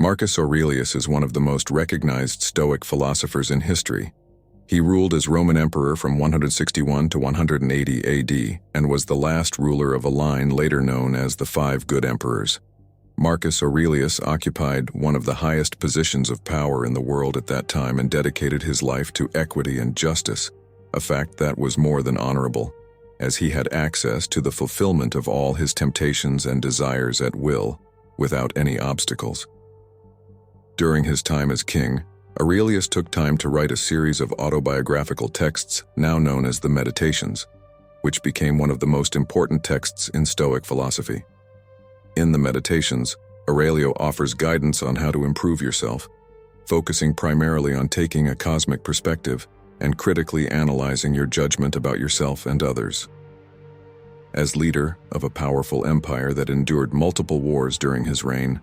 Marcus Aurelius is one of the most recognized Stoic philosophers in history. He ruled as Roman emperor from 161 to 180 AD and was the last ruler of a line later known as the Five Good Emperors. Marcus Aurelius occupied one of the highest positions of power in the world at that time and dedicated his life to equity and justice, a fact that was more than honorable, as he had access to the fulfillment of all his temptations and desires at will, without any obstacles. During his time as king, Aurelius took time to write a series of autobiographical texts now known as the Meditations, which became one of the most important texts in Stoic philosophy. In the Meditations, Aurelio offers guidance on how to improve yourself, focusing primarily on taking a cosmic perspective and critically analyzing your judgment about yourself and others. As leader of a powerful empire that endured multiple wars during his reign,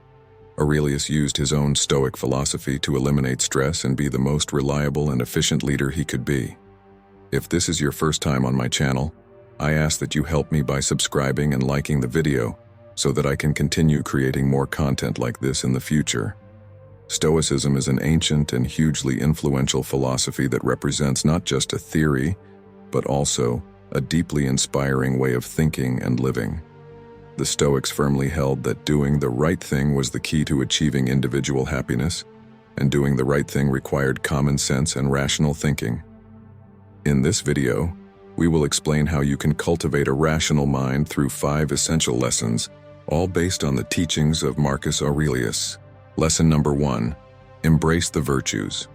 Aurelius used his own Stoic philosophy to eliminate stress and be the most reliable and efficient leader he could be. If this is your first time on my channel, I ask that you help me by subscribing and liking the video so that I can continue creating more content like this in the future. Stoicism is an ancient and hugely influential philosophy that represents not just a theory, but also a deeply inspiring way of thinking and living. The Stoics firmly held that doing the right thing was the key to achieving individual happiness, and doing the right thing required common sense and rational thinking. In this video, we will explain how you can cultivate a rational mind through 5 essential lessons, all based on the teachings of Marcus Aurelius. Lesson number 1, embrace the virtues.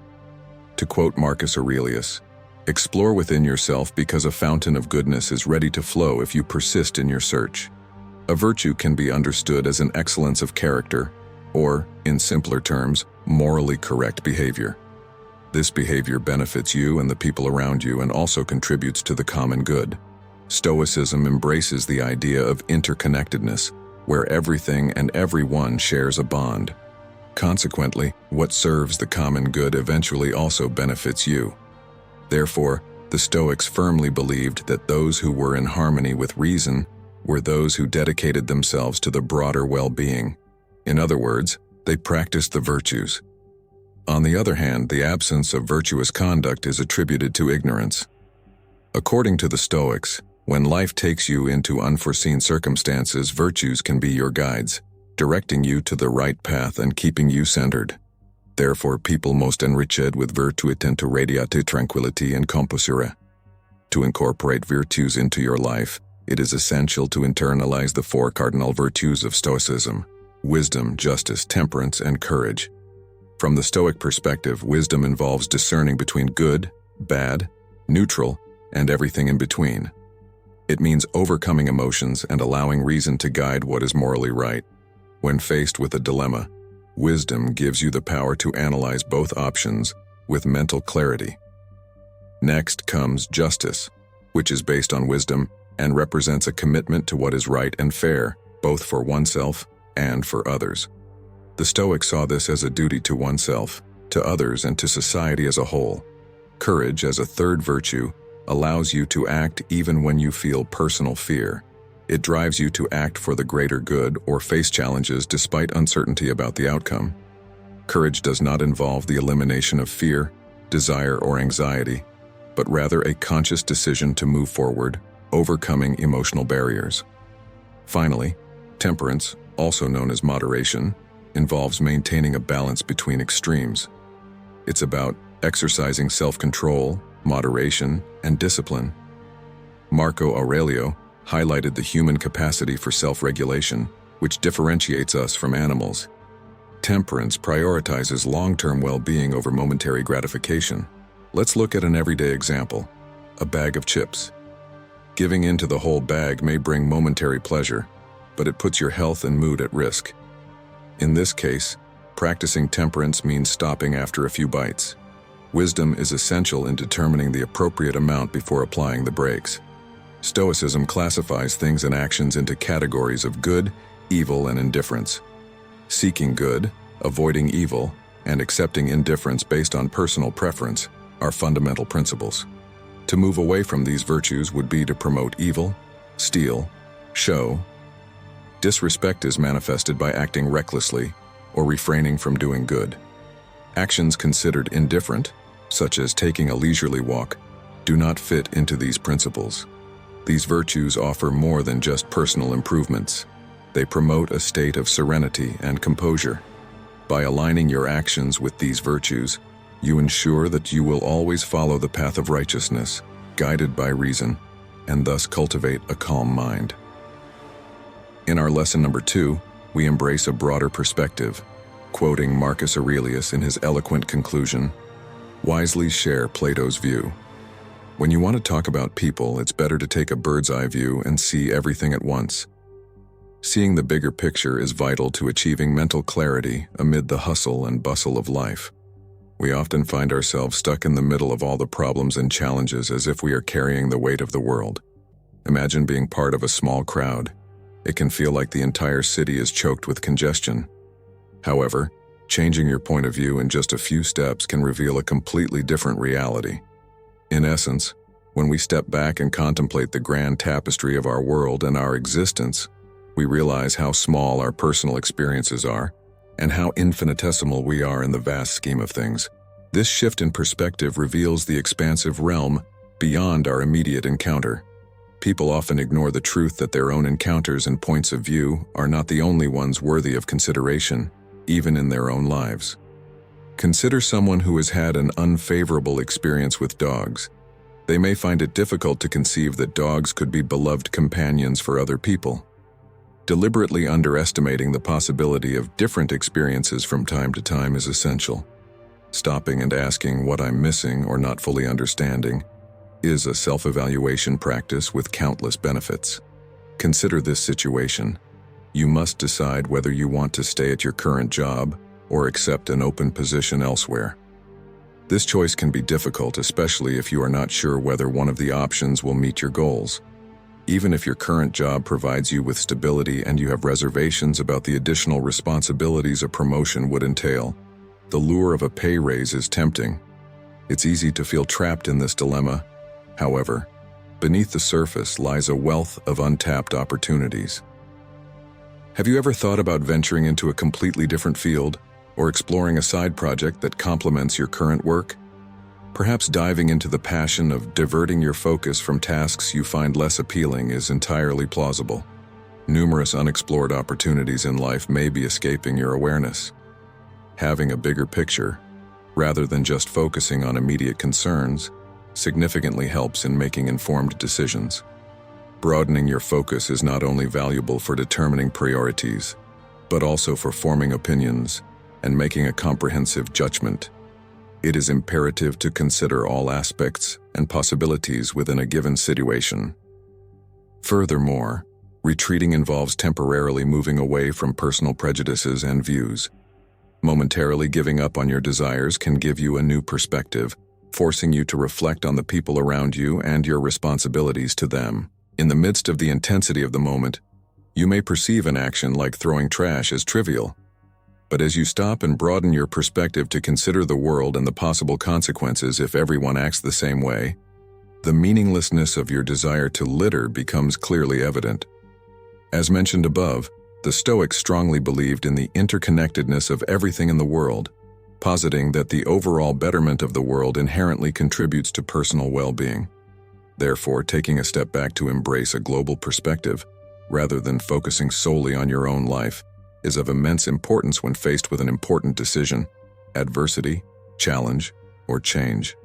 To quote Marcus Aurelius, "Explore within yourself because a fountain of goodness is ready to flow if you persist in your search." A virtue can be understood as an excellence of character, or, in simpler terms, morally correct behavior. This behavior benefits you and the people around you and also contributes to the common good. Stoicism embraces the idea of interconnectedness, where everything and everyone shares a bond. Consequently, what serves the common good eventually also benefits you. Therefore, the Stoics firmly believed that those who were in harmony with reason were those who dedicated themselves to the broader well-being. In other words, they practiced the virtues. On the other hand, the absence of virtuous conduct is attributed to ignorance. According to the Stoics, when life takes you into unforeseen circumstances, virtues can be your guides, directing you to the right path and keeping you centered. Therefore, people most enriched with virtue tend to radiate tranquillity and composure. To incorporate virtues into your life, it is essential to internalize the 4 cardinal virtues of Stoicism: wisdom, justice, temperance, and courage. From the Stoic perspective, wisdom involves discerning between good, bad, neutral, and everything in between. It means overcoming emotions and allowing reason to guide what is morally right. When faced with a dilemma, wisdom gives you the power to analyze both options with mental clarity. Next comes justice, which is based on wisdom and represents a commitment to what is right and fair, both for oneself and for others. The Stoics saw this as a duty to oneself, to others, and to society as a whole. Courage, as a third virtue, allows you to act even when you feel personal fear. It drives you to act for the greater good or face challenges despite uncertainty about the outcome. Courage does not involve the elimination of fear, desire, or anxiety, but rather a conscious decision to move forward, overcoming emotional barriers. Finally, temperance, also known as moderation, involves maintaining a balance between extremes. It's about exercising self-control, moderation, and discipline. Marco Aurelio highlighted the human capacity for self-regulation, which differentiates us from animals. Temperance prioritizes long-term well-being over momentary gratification. Let's look at an everyday example: a bag of chips. Giving in to the whole bag may bring momentary pleasure, but it puts your health and mood at risk. In this case, practicing temperance means stopping after a few bites. Wisdom is essential in determining the appropriate amount before applying the brakes. Stoicism classifies things and actions into categories of good, evil, and indifference. Seeking good, avoiding evil, and accepting indifference based on personal preference are fundamental principles. To move away from these virtues would be to promote evil, steal, show. Disrespect is manifested by acting recklessly, or refraining from doing good. Actions considered indifferent, such as taking a leisurely walk, do not fit into these principles. These virtues offer more than just personal improvements. They promote a state of serenity and composure. By aligning your actions with these virtues, you ensure that you will always follow the path of righteousness, guided by reason, and thus cultivate a calm mind. In our lesson number 2, we embrace a broader perspective, quoting Marcus Aurelius in his eloquent conclusion, "Wisely share Plato's view." When you want to talk about people, it's better to take a bird's-eye view and see everything at once. Seeing the bigger picture is vital to achieving mental clarity amid the hustle and bustle of life. We often find ourselves stuck in the middle of all the problems and challenges as if we are carrying the weight of the world. Imagine being part of a small crowd. It can feel like the entire city is choked with congestion. However, changing your point of view in just a few steps can reveal a completely different reality. In essence, when we step back and contemplate the grand tapestry of our world and our existence, we realize how small our personal experiences are and how infinitesimal we are in the vast scheme of things. This shift in perspective reveals the expansive realm beyond our immediate encounter. People often ignore the truth that their own encounters and points of view are not the only ones worthy of consideration, even in their own lives. Consider someone who has had an unfavorable experience with dogs. They may find it difficult to conceive that dogs could be beloved companions for other people. Deliberately underestimating the possibility of different experiences from time to time is essential. Stopping and asking what I'm missing or not fully understanding is a self-evaluation practice with countless benefits. Consider this situation. You must decide whether you want to stay at your current job or accept an open position elsewhere. This choice can be difficult, especially if you are not sure whether one of the options will meet your goals. Even if your current job provides you with stability and you have reservations about the additional responsibilities a promotion would entail, the lure of a pay raise is tempting. It's easy to feel trapped in this dilemma. However, beneath the surface lies a wealth of untapped opportunities. Have you ever thought about venturing into a completely different field or exploring a side project that complements your current work? Perhaps diving into the passion of diverting your focus from tasks you find less appealing is entirely plausible. Numerous unexplored opportunities in life may be escaping your awareness. Having a bigger picture, rather than just focusing on immediate concerns, significantly helps in making informed decisions. Broadening your focus is not only valuable for determining priorities, but also for forming opinions and making a comprehensive judgment. It is imperative to consider all aspects and possibilities within a given situation. Furthermore, retreating involves temporarily moving away from personal prejudices and views. Momentarily giving up on your desires can give you a new perspective, forcing you to reflect on the people around you and your responsibilities to them. In the midst of the intensity of the moment, you may perceive an action like throwing trash as trivial. But as you stop and broaden your perspective to consider the world and the possible consequences if everyone acts the same way, the meaninglessness of your desire to litter becomes clearly evident. As mentioned above, the Stoics strongly believed in the interconnectedness of everything in the world, positing that the overall betterment of the world inherently contributes to personal well-being. Therefore, taking a step back to embrace a global perspective, rather than focusing solely on your own life, is of immense importance when faced with an important decision, adversity, challenge, or change.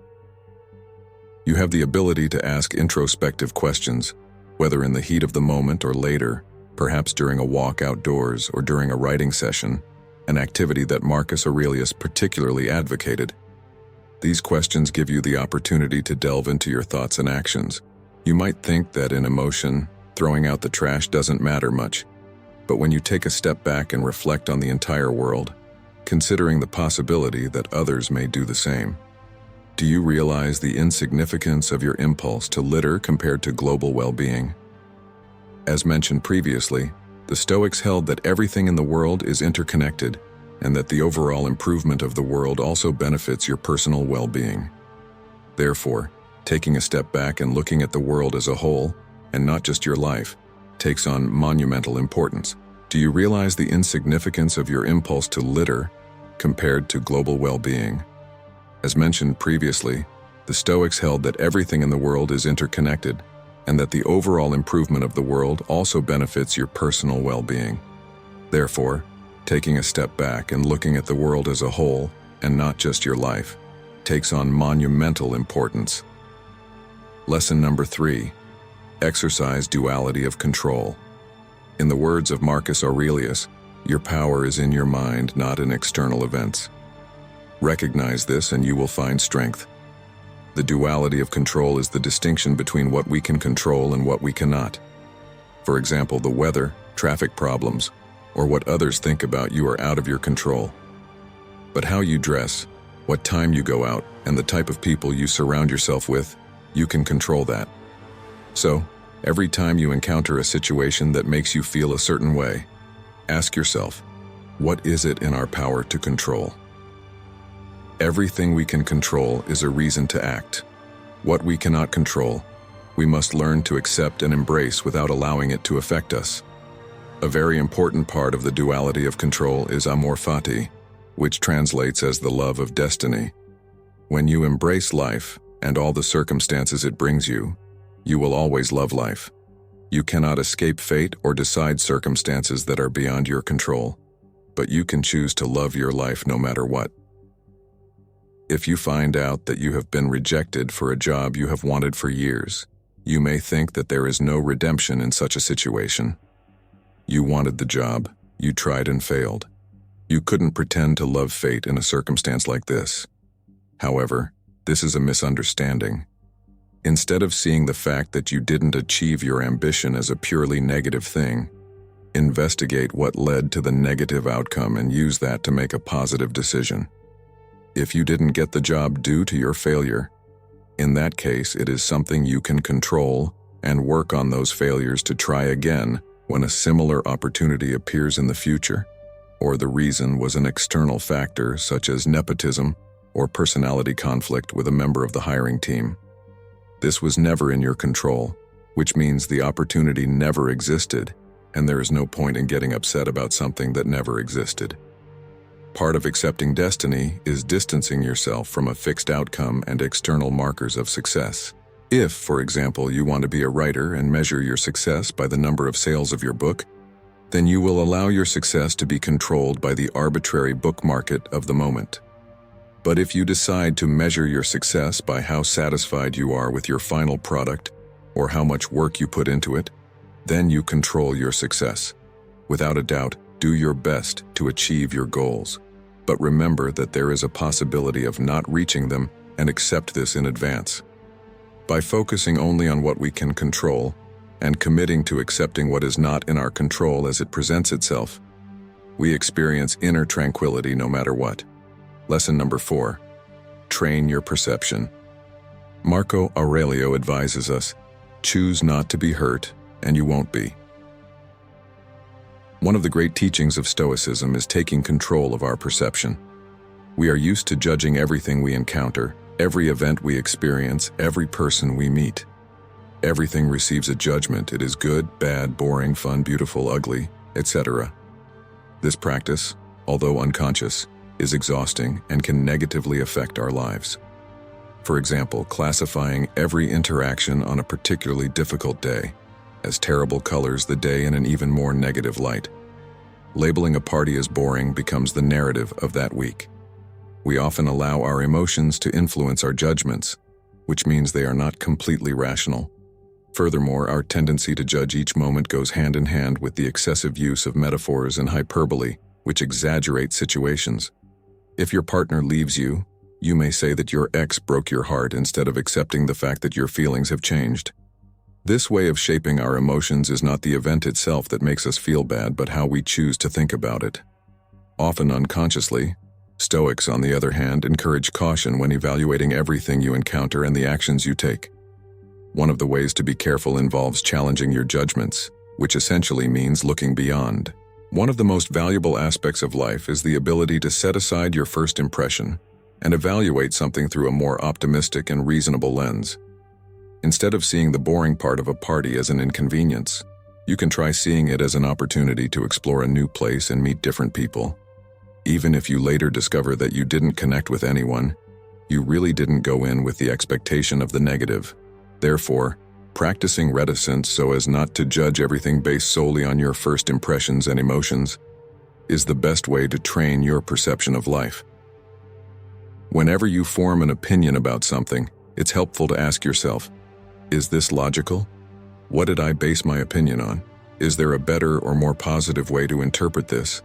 You have the ability to ask introspective questions, whether in the heat of the moment or later, perhaps during a walk outdoors or during a writing session, an activity that Marcus Aurelius particularly advocated. These questions give you the opportunity to delve into your thoughts and actions. You might think that in emotion, throwing out the trash doesn't matter much. But when you take a step back and reflect on the entire world, considering the possibility that others may do the same, do you realize the insignificance of your impulse to litter compared to global well-being? As mentioned previously, the Stoics held that everything in the world is interconnected, and that the overall improvement of the world also benefits your personal well-being. Therefore, taking a step back and looking at the world as a whole, and not just your life, takes on monumental importance. Do you realize the insignificance of your impulse to litter compared to global well-being? As mentioned previously, the Stoics held that everything in the world is interconnected and that the overall improvement of the world also benefits your personal well-being. Therefore, taking a step back and looking at the world as a whole, and not just your life, takes on monumental importance. Lesson number 3. Exercise duality of control. In the words of Marcus Aurelius, your power is in your mind, not in external events. Recognize this and you will find strength. The duality of control is the distinction between what we can control and what we cannot. For example, the weather, traffic problems, or what others think about you are out of your control. But how you dress, what time you go out, and the type of people you surround yourself with, you can control that. So, every time you encounter a situation that makes you feel a certain way, ask yourself, what is it in our power to control? Everything we can control is a reason to act. What we cannot control, we must learn to accept and embrace without allowing it to affect us. A very important part of the duality of control is amor fati, which translates as the love of destiny. When you embrace life and all the circumstances it brings you, you will always love life. You cannot escape fate or decide circumstances that are beyond your control, but you can choose to love your life no matter what. If you find out that you have been rejected for a job you have wanted for years, you may think that there is no redemption in such a situation. You wanted the job, you tried and failed. You couldn't pretend to love fate in a circumstance like this. However, this is a misunderstanding. Instead of seeing the fact that you didn't achieve your ambition as a purely negative thing, investigate what led to the negative outcome and use that to make a positive decision. If you didn't get the job due to your failure, in that case it is something you can control and work on those failures to try again when a similar opportunity appears in the future, or the reason was an external factor such as nepotism or personality conflict with a member of the hiring team. This was never in your control, which means the opportunity never existed, and there is no point in getting upset about something that never existed. Part of accepting destiny is distancing yourself from a fixed outcome and external markers of success. If, for example, you want to be a writer and measure your success by the number of sales of your book, then you will allow your success to be controlled by the arbitrary book market of the moment. But if you decide to measure your success by how satisfied you are with your final product or how much work you put into it, then you control your success. Without a doubt, do your best to achieve your goals. But remember that there is a possibility of not reaching them and accept this in advance. By focusing only on what we can control and committing to accepting what is not in our control as it presents itself, we experience inner tranquility no matter what. Lesson number 4. Train your perception. Marco Aurelio advises us, choose not to be hurt and you won't be. One of the great teachings of Stoicism is taking control of our perception. We are used to judging everything we encounter, every event we experience, every person we meet. Everything receives a judgment. It is good, bad, boring, fun, beautiful, ugly, etc. This practice, although unconscious, is exhausting and can negatively affect our lives. For example, classifying every interaction on a particularly difficult day as terrible colors the day in an even more negative light. Labeling a party as boring becomes the narrative of that week. We often allow our emotions to influence our judgments, which means they are not completely rational. Furthermore, our tendency to judge each moment goes hand in hand with the excessive use of metaphors and hyperbole, which exaggerate situations. If your partner leaves you, you may say that your ex broke your heart instead of accepting the fact that your feelings have changed. This way of shaping our emotions is not the event itself that makes us feel bad, but how we choose to think about it. Often unconsciously, Stoics, on the other hand, encourage caution when evaluating everything you encounter and the actions you take. One of the ways to be careful involves challenging your judgments, which essentially means looking beyond. One of the most valuable aspects of life is the ability to set aside your first impression and evaluate something through a more optimistic and reasonable lens. Instead of seeing the boring part of a party as an inconvenience, You can try seeing it as an opportunity to explore a new place and meet different people. Even if you later discover that you didn't connect with anyone, you really didn't go in with the expectation of the negative. Therefore, practicing reticence so as not to judge everything based solely on your first impressions and emotions is the best way to train your perception of life. Whenever you form an opinion about something, it's helpful to ask yourself, is this logical? What did I base my opinion on? Is there a better or more positive way to interpret this?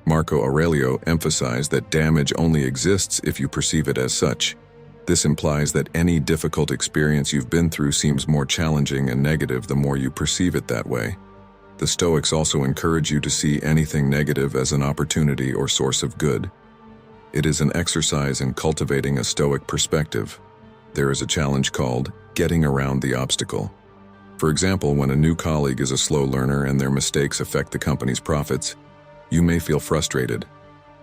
Marco Aurelio emphasized that damage only exists if you perceive it as such. This implies that any difficult experience you've been through seems more challenging and negative the more you perceive it that way. The Stoics also encourage you to see anything negative as an opportunity or source of good. It is an exercise in cultivating a Stoic perspective. There is a challenge called getting around the obstacle. For example, when a new colleague is a slow learner and their mistakes affect the company's profits, you may feel frustrated.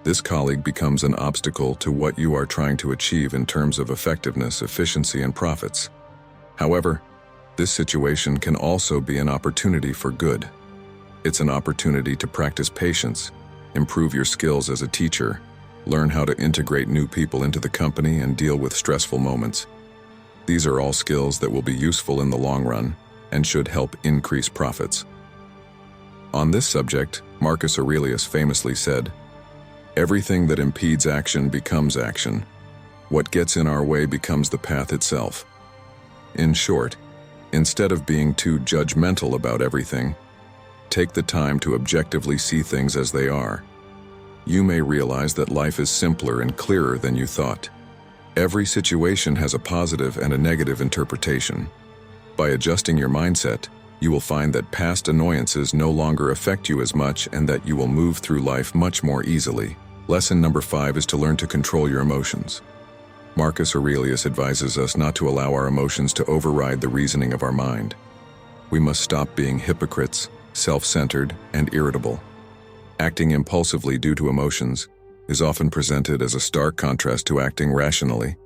This colleague becomes an obstacle to what you are trying to achieve in terms of effectiveness, efficiency, and profits. However, this situation can also be an opportunity for good. It's an opportunity to practice patience, improve your skills as a teacher, learn how to integrate new people into the company, and deal with stressful moments. These are all skills that will be useful in the long run and should help increase profits. On this subject, Marcus Aurelius famously said, "Everything that impedes action becomes action. What gets in our way becomes the path itself." In short, instead of being too judgmental about everything, take the time to objectively see things as they are. You may realize that life is simpler and clearer than you thought. Every situation has a positive and a negative interpretation. By adjusting your mindset, you will find that past annoyances no longer affect you as much and that you will move through life much more easily. Lesson number 5 is to learn to control your emotions. Marcus Aurelius advises us not to allow our emotions to override the reasoning of our mind. We must stop being hypocrites, self-centered, and irritable. Acting impulsively due to emotions is often presented as a stark contrast to acting rationally,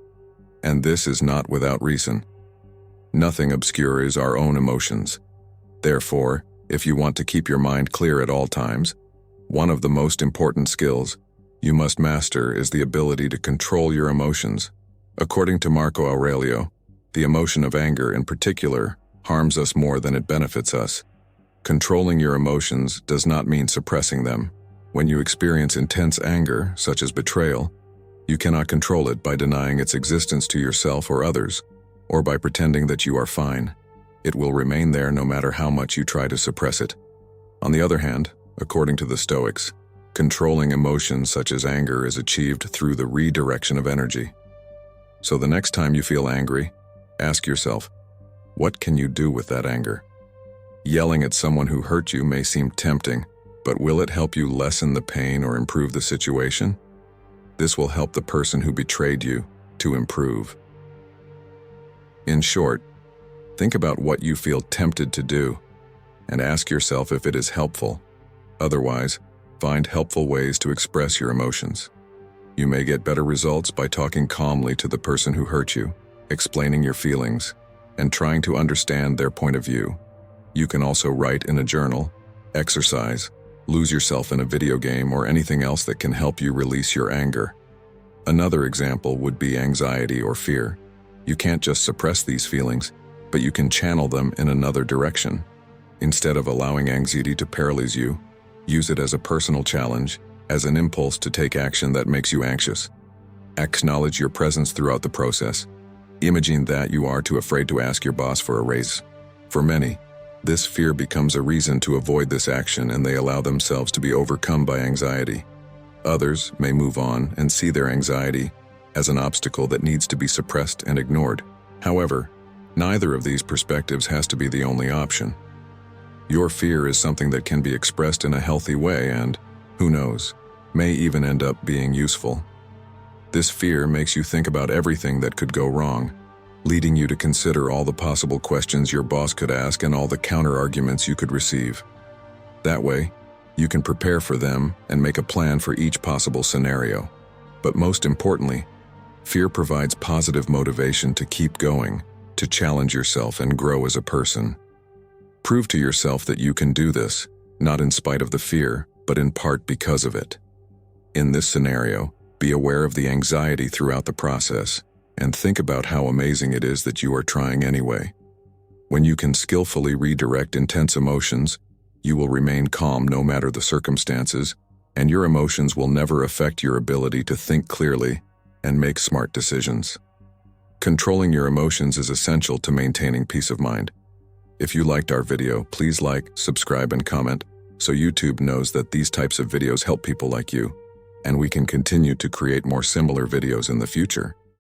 and this is not without reason. Nothing obscures our own emotions. Therefore, if you want to keep your mind clear at all times, one of the most important skills you must master is the ability to control your emotions. According to Marco Aurelio, the emotion of anger in particular harms us more than it benefits us. Controlling your emotions does not mean suppressing them. When you experience intense anger, such as betrayal, you cannot control it by denying its existence to yourself or others, or by pretending that you are fine. It will remain there no matter how much you try to suppress it. On the other hand, according to the Stoics, controlling emotions such as anger is achieved through the redirection of energy. So the next time you feel angry, ask yourself, what can you do with that anger? Yelling at someone who hurt you may seem tempting, but will it help you lessen the pain or improve the situation? This will help the person who betrayed you to improve. In short, think about what you feel tempted to do and ask yourself if it is helpful. Otherwise, find helpful ways to express your emotions. You may get better results by talking calmly to the person who hurt you, explaining your feelings, and trying to understand their point of view. You can also write in a journal, exercise, lose yourself in a video game, or anything else that can help you release your anger. Another example would be anxiety or fear. You can't just suppress these feelings, but you can channel them in another direction. Instead of allowing anxiety to paralyze you, use it as a personal challenge, as an impulse to take action that makes you anxious. Acknowledge your presence throughout the process. Imagine that you are too afraid to ask your boss for a raise. For many, this fear becomes a reason to avoid this action, and they allow themselves to be overcome by anxiety. Others may move on and see their anxiety as an obstacle that needs to be suppressed and ignored. However, neither of these perspectives has to be the only option. Your fear is something that can be expressed in a healthy way and, who knows, may even end up being useful. This fear makes you think about everything that could go wrong, leading you to consider all the possible questions your boss could ask and all the counter-arguments you could receive. That way, you can prepare for them and make a plan for each possible scenario. But most importantly, fear provides positive motivation to keep going, to challenge yourself and grow as a person. Prove to yourself that you can do this, not in spite of the fear, but in part because of it. In this scenario, be aware of the anxiety throughout the process, and think about how amazing it is that you are trying anyway. When you can skillfully redirect intense emotions, you will remain calm no matter the circumstances, and your emotions will never affect your ability to think clearly and make smart decisions. Controlling your emotions is essential to maintaining peace of mind. If you liked our video, please like, subscribe, and comment so YouTube knows that these types of videos help people like you, and we can continue to create more similar videos in the future.